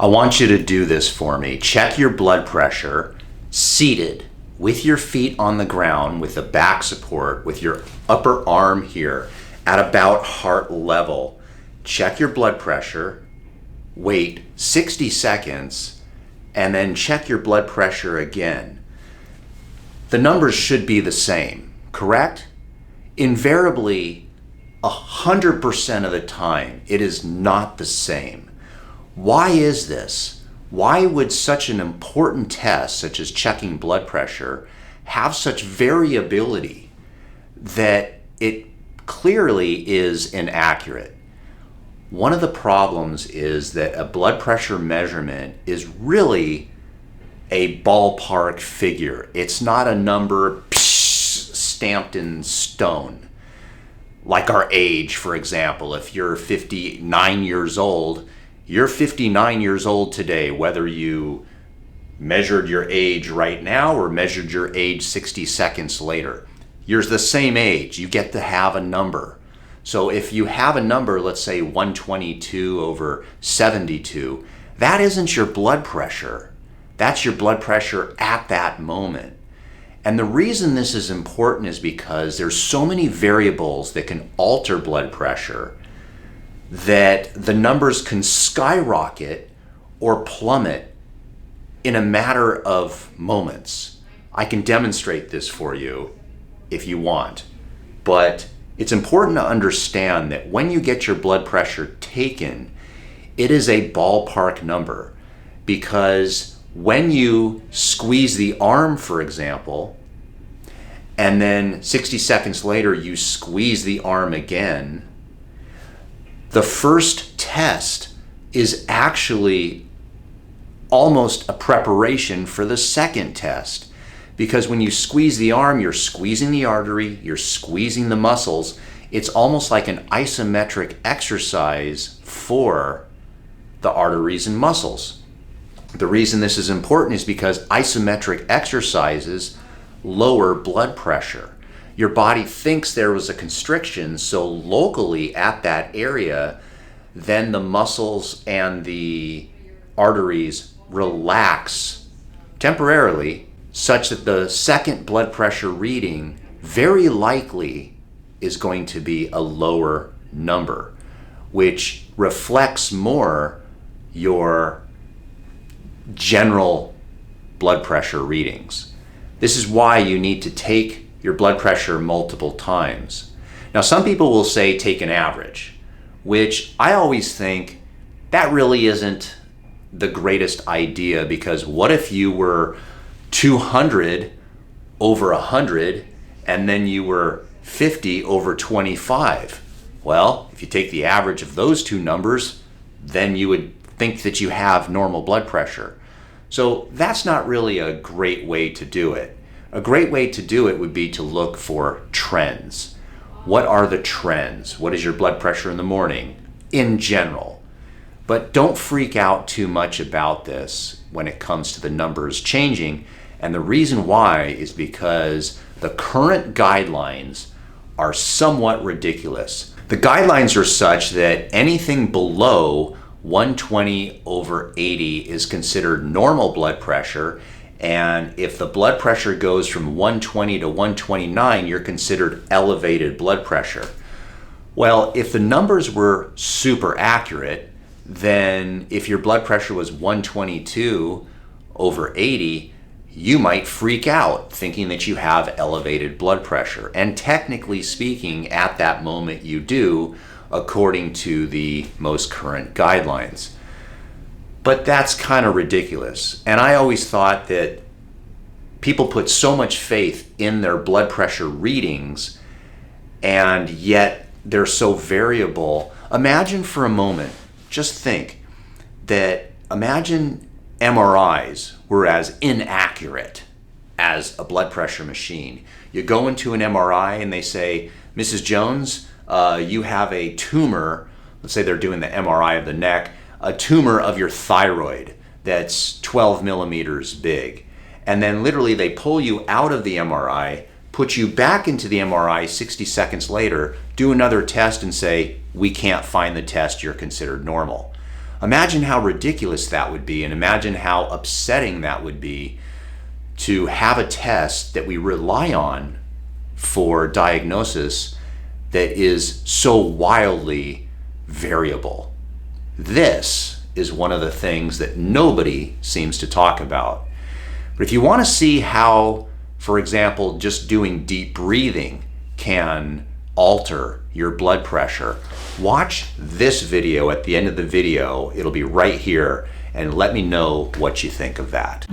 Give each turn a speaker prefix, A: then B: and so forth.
A: I want you to do this for me. Check your blood pressure seated with your feet on the ground with the back support, with your upper arm here at about heart level. Check your blood pressure, wait 60 seconds, and then check your blood pressure again. The numbers should be the same, correct? Invariably, 100% of the time, it is not the same. Why is this? Why would such an important test, such as checking blood pressure, have such variability that it clearly is inaccurate? One of the problems is that a blood pressure measurement is really a ballpark figure. It's not a number stamped in stone. Like our age, for example, if you're 59 years old, you're 59 years old today, whether you measured your age right now or measured your age 60 seconds later. You're the same age. You get to have a number. So if you have a number, let's say 122 over 72, that isn't your blood pressure. That's your blood pressure at that moment. And the reason this is important is because there's so many variables that can alter blood pressure that the numbers can skyrocket or plummet in a matter of moments. I can demonstrate this for you if you want, but it's important to understand that when you get your blood pressure taken, it is a ballpark number, because when you squeeze the arm, for example, and then 60 seconds later you squeeze the arm again, the first test is actually almost a preparation for the second test. Because when you squeeze the arm, you're squeezing the artery, you're squeezing the muscles. It's almost like an isometric exercise for the arteries and muscles. The reason this is important is because isometric exercises lower blood pressure. Your body thinks there was a constriction, so locally at that area, then the muscles and the arteries relax temporarily, such that the second blood pressure reading very likely is going to be a lower number, which reflects more your general blood pressure readings. This is why you need to take your blood pressure multiple times. Now, some people will say take an average, which I always think that really isn't the greatest idea, because what if you were 200 over 100 and then you were 50 over 25? Well, if you take the average of those two numbers, then you would think that you have normal blood pressure. So that's not really a great way to do it. A great way to do it would be to look for trends. What are the trends? What is your blood pressure in the morning in general? But don't freak out too much about this when it comes to the numbers changing. And the reason why is because the current guidelines are somewhat ridiculous. The guidelines are such that anything below 120 over 80 is considered normal blood pressure. And if the blood pressure goes from 120 to 129, you're considered elevated blood pressure. Well, if the numbers were super accurate, then if your blood pressure was 122 over 80, you might freak out thinking that you have elevated blood pressure. And technically speaking, at that moment you do, according to the most current guidelines. But that's kind of ridiculous. And I always thought that people put so much faith in their blood pressure readings, and yet they're so variable. Imagine for a moment, just think that, imagine MRIs were as inaccurate as a blood pressure machine. You go into an MRI and they say, Mrs. Jones, you have a tumor. Let's say they're doing the MRI of the neck, a tumor of your thyroid that's 12 millimeters big. And then literally they pull you out of the MRI, put you back into the MRI 60 seconds later, do another test and say, we can't find the test, you're considered normal. Imagine how ridiculous that would be, and imagine how upsetting that would be to have a test that we rely on for diagnosis that is so wildly variable. This is one of the things that nobody seems to talk about. But if you want to see how, for example, just doing deep breathing can alter your blood pressure, watch this video at the end of the video. It'll be right here, and let me know what you think of that.